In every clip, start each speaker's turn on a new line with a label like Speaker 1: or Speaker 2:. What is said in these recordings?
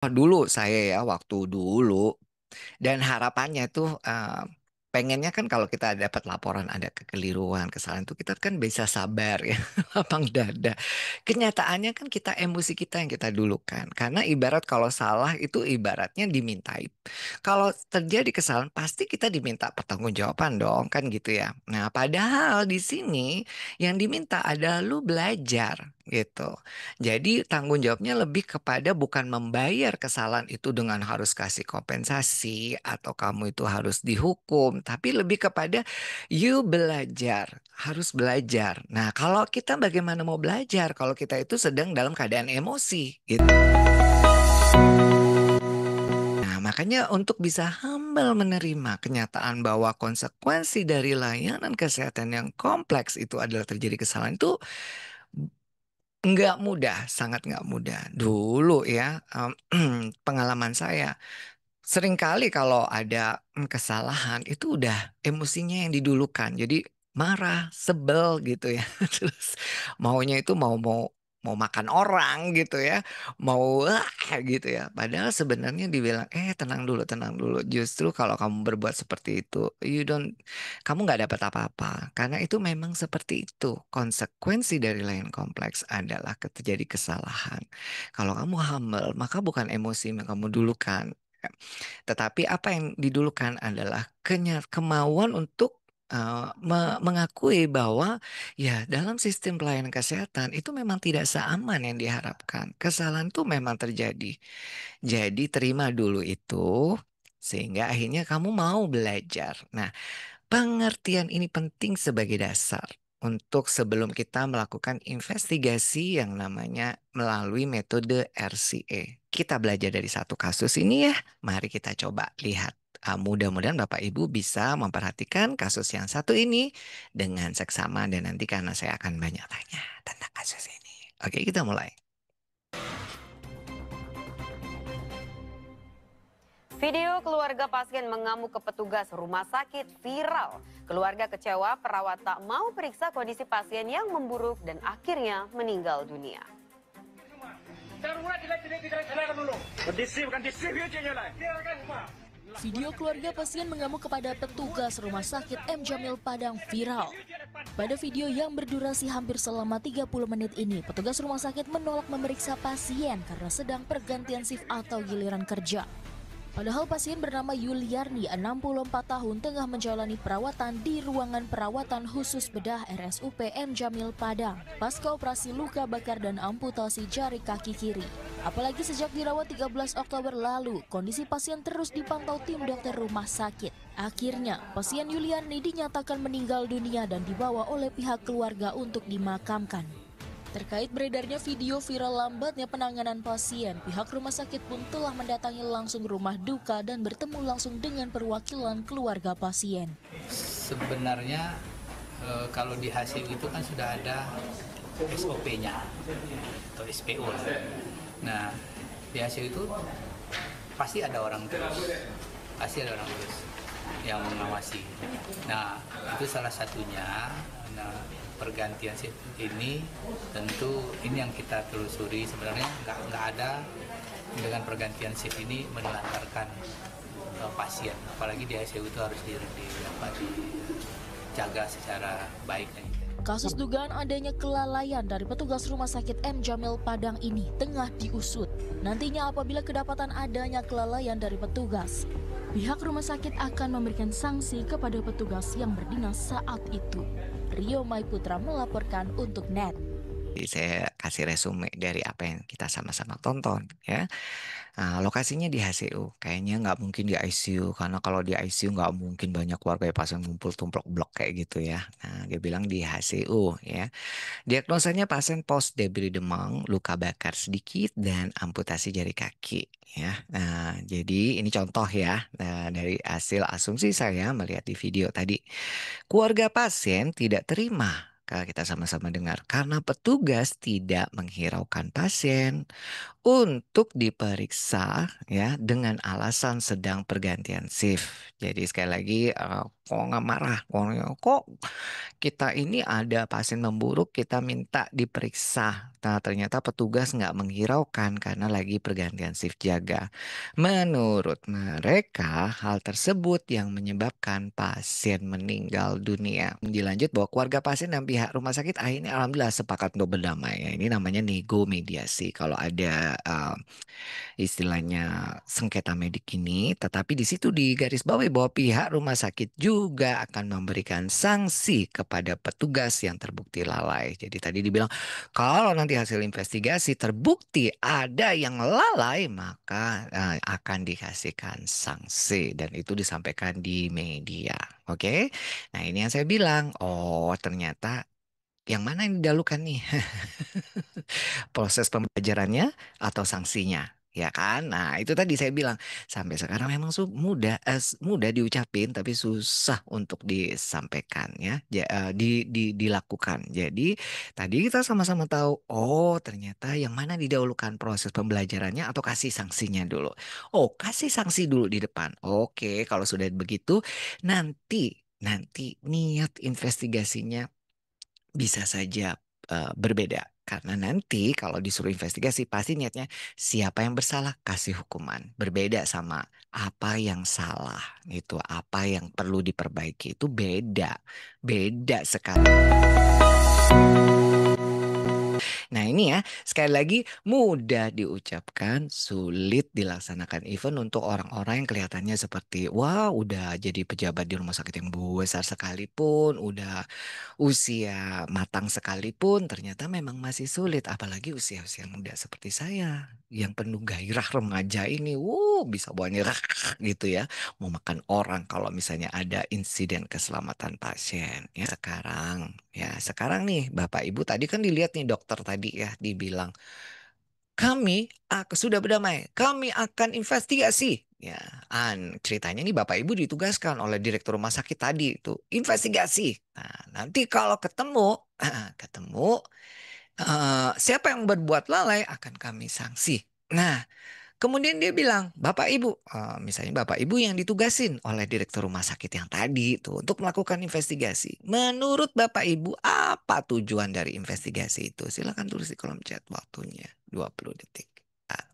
Speaker 1: Dulu saya ya, waktu dulu. Dan harapannya tuh pengennya kan kalau kita dapat laporan ada kekeliruan, kesalahan itu kita kan bisa sabar ya, lapang dada. Kenyataannya kan kita emosi kita yang kita dulukan. Karena ibarat kalau salah itu ibaratnya dimintai. Kalau terjadi kesalahan pasti kita diminta pertanggungjawaban dong, kan gitu ya. Nah, padahal di sini yang diminta adalah lu belajar gitu. Jadi tanggung jawabnya lebih kepada bukan membayar kesalahan itu dengan harus kasih kompensasi atau kamu itu harus dihukum, tapi lebih kepada you belajar, harus belajar. Nah, kalau kita bagaimana mau belajar kalau kita itu sedang dalam keadaan emosi gitu. Nah, makanya untuk bisa humble menerima kenyataan bahwa konsekuensi dari layanan kesehatan yang kompleks itu adalah terjadi kesalahan itu nggak mudah, sangat nggak mudah. Dulu ya, pengalaman saya, seringkali kalau ada kesalahan itu udah emosinya yang didulukan. Jadi marah, sebel gitu ya. Terus maunya itu mau mau mau makan orang gitu ya. Mau gitu ya. Padahal sebenarnya dibilang tenang dulu, tenang dulu. Justru kalau kamu berbuat seperti itu, kamu nggak dapat apa-apa. Karena itu memang seperti itu. Konsekuensi dari lain kompleks adalah terjadi kesalahan. Kalau kamu humble, maka bukan emosi yang kamu dulukan. Tetapi apa yang didulukan adalah kemauan untuk mengakui bahwa ya dalam sistem pelayanan kesehatan itu memang tidak seaman yang diharapkan. Kesalahan itu memang terjadi. Jadi terima dulu itu sehingga akhirnya kamu mau belajar. Nah, pengertian ini penting sebagai dasar untuk sebelum kita melakukan investigasi yang namanya melalui metode RCA. Kita belajar dari satu kasus ini ya. Mari kita coba lihat. Mudah-mudahan Bapak Ibu bisa memperhatikan kasus yang satu ini dengan seksama dan nanti karena saya akan banyak tanya tentang kasus ini. Oke, kita mulai.
Speaker 2: Video keluarga pasien mengamuk ke petugas rumah sakit viral. Keluarga kecewa perawat tak mau periksa kondisi pasien yang memburuk dan akhirnya meninggal dunia.
Speaker 3: Video keluarga pasien mengamuk kepada petugas rumah sakit M. Jamil Padang viral. Pada video yang berdurasi hampir selama 30 menit ini, petugas rumah sakit menolak memeriksa pasien karena sedang pergantian shift atau giliran kerja. Padahal pasien bernama Yuliarni, 64 tahun, tengah menjalani perawatan di ruangan perawatan khusus bedah RSUP M. Jamil Padang pasca operasi luka bakar dan amputasi jari kaki kiri. Apalagi sejak dirawat 13 Oktober lalu, kondisi pasien terus dipantau tim dokter rumah sakit. Akhirnya, pasien Yuliarni dinyatakan meninggal dunia dan dibawa oleh pihak keluarga untuk dimakamkan. Terkait beredarnya video viral lambatnya penanganan pasien, pihak rumah sakit pun telah mendatangi langsung rumah duka dan bertemu langsung dengan perwakilan keluarga pasien.
Speaker 4: Sebenarnya kalau di hasil itu kan sudah ada SOP-nya atau SPO. Nah, di hasil itu pasti ada orang terus yang mengawasi. Nah, itu salah satunya. Nah, pergantian shift ini tentu ini yang kita telusuri, sebenarnya nggak ada dengan pergantian shift ini menelantarkan pasien, apalagi di ICU itu harus dijaga secara baik.
Speaker 3: Kasus dugaan adanya kelalaian dari petugas rumah sakit M. Jamil Padang ini tengah diusut. Nantinya apabila kedapatan adanya kelalaian dari petugas, pihak rumah sakit akan memberikan sanksi kepada petugas yang berdinas saat itu. Rio Maiputra melaporkan untuk NET.
Speaker 1: Saya kasih resume dari apa yang kita sama-sama tonton ya. Lokasinya di HCU, kayaknya nggak mungkin di ICU karena kalau di ICU nggak mungkin banyak keluarga pasien ngumpul tumplok blok kayak gitu ya. Nah, dia bilang di HCU ya. Diagnosanya pasien post debris demam, luka bakar sedikit dan amputasi jari kaki ya. Nah, jadi ini contoh ya. Nah, dari hasil asumsi saya melihat di video tadi. Keluarga pasien tidak terima kalau kita sama-sama dengar karena petugas tidak menghiraukan pasien untuk diperiksa ya dengan alasan sedang pergantian shift. Jadi sekali lagi kok nggak marah? Kok kita ini ada pasien memburuk, kita minta diperiksa. Nah, ternyata petugas nggak menghiraukan karena lagi pergantian shift jaga. Menurut mereka, hal tersebut yang menyebabkan pasien meninggal dunia. Dilanjut bahwa keluarga pasien dan pihak rumah sakit akhirnya alhamdulillah sepakat untuk berdamai. Ya, ini namanya nego mediasi. Kalau ada istilahnya sengketa medik ini, tetapi di situ digarisbawahi bahwa pihak rumah sakit juga akan memberikan sanksi kepada petugas yang terbukti lalai. Jadi tadi dibilang kalau nanti hasil investigasi terbukti ada yang lalai, maka akan dikasihkan sanksi dan itu disampaikan di media. Oke. Nah, ini yang saya bilang, oh ternyata yang mana yang didahulukan nih? Proses pembelajarannya atau sanksinya, ya kan? Nah, itu tadi saya bilang sampai sekarang memang mudah diucapin tapi susah untuk disampaikan ya, dilakukan. Jadi tadi kita sama-sama tahu, oh ternyata yang mana didahulukan proses pembelajarannya atau kasih sanksinya dulu. Oh, kasih sanksi dulu di depan. Oke, kalau sudah begitu nanti niat investigasinya bisa saja berbeda. Karena nanti kalau disuruh investigasi pasti niatnya siapa yang bersalah kasih hukuman. Berbeda sama apa yang salah. Itu apa yang perlu diperbaiki itu beda. Beda sekali. Nah ini ya, sekali lagi mudah diucapkan, sulit dilaksanakan. Even untuk orang-orang yang kelihatannya seperti, wah udah jadi pejabat di rumah sakit yang besar sekalipun, udah usia matang sekalipun, ternyata memang masih sulit. Apalagi usia-usia muda seperti saya, yang penuh gairah remaja ini, bisa bawa nyerah gitu ya. Mau makan orang kalau misalnya ada insiden keselamatan pasien. Ya sekarang nih Bapak Ibu tadi kan dilihat nih dokter tadi ya dibilang sudah berdamai, kami akan investigasi. Ya, ceritanya nih Bapak Ibu ditugaskan oleh direktur rumah sakit tadi itu investigasi. Nah, nanti kalau ketemu siapa yang berbuat lalai akan kami sanksi. Nah, kemudian dia bilang, Bapak Ibu, misalnya Bapak Ibu yang ditugasin oleh direktur rumah sakit yang tadi itu untuk melakukan investigasi. Menurut Bapak Ibu, apa tujuan dari investigasi itu? Silakan tulis di kolom chat waktunya 20 detik. Ah,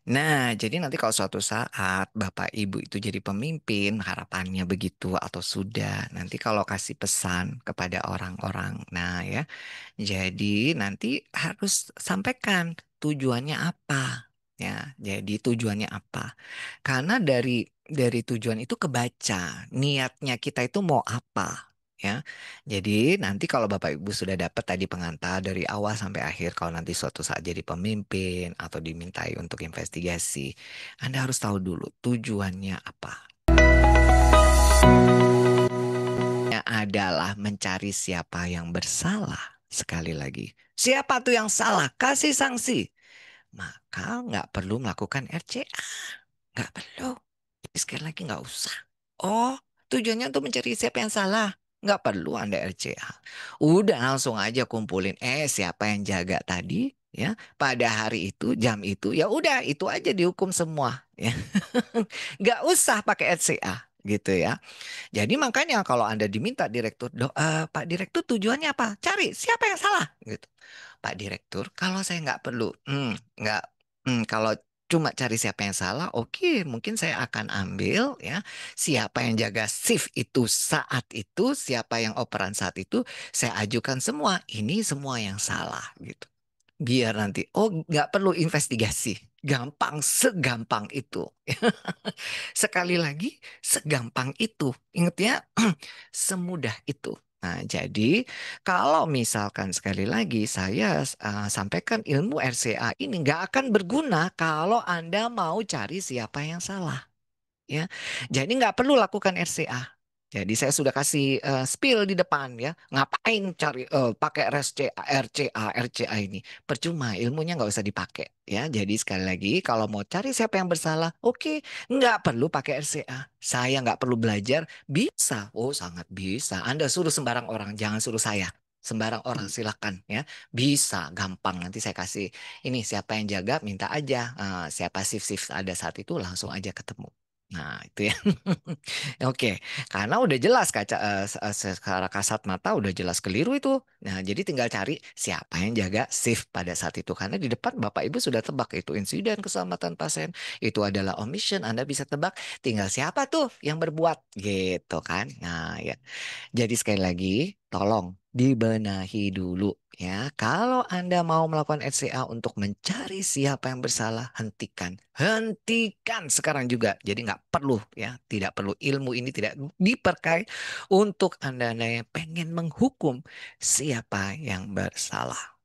Speaker 1: Nah, jadi nanti kalau suatu saat Bapak Ibu itu jadi pemimpin, harapannya begitu atau sudah, nanti kalau kasih pesan kepada orang-orang, nah ya, jadi nanti harus sampaikan tujuannya apa. Ya, jadi tujuannya apa? Karena dari tujuan itu kebaca niatnya kita itu mau apa. Ya, jadi nanti kalau Bapak Ibu sudah dapat tadi pengantar dari awal sampai akhir, kalau nanti suatu saat jadi pemimpin atau dimintai untuk investigasi, Anda harus tahu dulu tujuannya apa. Adalah mencari siapa yang bersalah. Sekali lagi, siapa tuh yang salah? Kasih sanksi. Maka nggak perlu melakukan RCA. Nggak perlu. Sekali lagi nggak usah. Oh, tujuannya untuk mencari siapa yang salah. Nggak perlu Anda RCA. Udah langsung aja kumpulin. Siapa yang jaga tadi? Ya, pada hari itu, jam itu, ya udah itu aja dihukum semua. Ya, nggak usah pakai RCA gitu ya. Jadi makanya kalau Anda diminta direktur, Pak Direktur tujuannya apa? Cari siapa yang salah gitu. Pak Direktur, kalau saya nggak perlu, nggak, kalau cuma cari siapa yang salah, oke, mungkin saya akan ambil ya siapa yang jaga shift itu saat itu, siapa yang operan saat itu, saya ajukan semua. Ini semua yang salah gitu. Biar nanti, nggak perlu investigasi. Gampang, segampang itu. Sekali lagi, segampang itu. Ingat ya, semudah itu. Nah, jadi kalau misalkan sekali lagi saya sampaikan ilmu RCA ini nggak akan berguna kalau Anda mau cari siapa yang salah. Ya, jadi nggak perlu lakukan RCA. Jadi saya sudah kasih spill di depan ya. Ngapain cari pakai RCA ini? Percuma, ilmunya nggak usah dipakai ya. Jadi sekali lagi kalau mau cari siapa yang bersalah, oke, nggak perlu pakai RCA. Saya nggak perlu belajar, bisa. Oh sangat bisa. Anda suruh sembarang orang, jangan suruh saya. Sembarang orang silakan ya. Bisa, gampang. Nanti saya kasih ini siapa yang jaga, minta aja siapa shift-shift ada saat itu langsung aja ketemu. Nah, itu ya. Oke, karena udah jelas secara kasat mata udah jelas keliru itu. Nah, jadi tinggal cari siapa yang jaga shift pada saat itu. Karena di depan Bapak Ibu sudah tebak itu insiden keselamatan pasien, itu adalah omission, Anda bisa tebak tinggal siapa tuh yang berbuat gitu kan. Nah, ya. Jadi sekali lagi, tolong dibenahi dulu ya. Kalau Anda mau melakukan SCA untuk mencari siapa yang bersalah, hentikan. Hentikan sekarang juga. Jadi nggak perlu ya, tidak perlu ilmu ini tidak dipakai untuk Anda yang pengen menghukum siapa yang bersalah.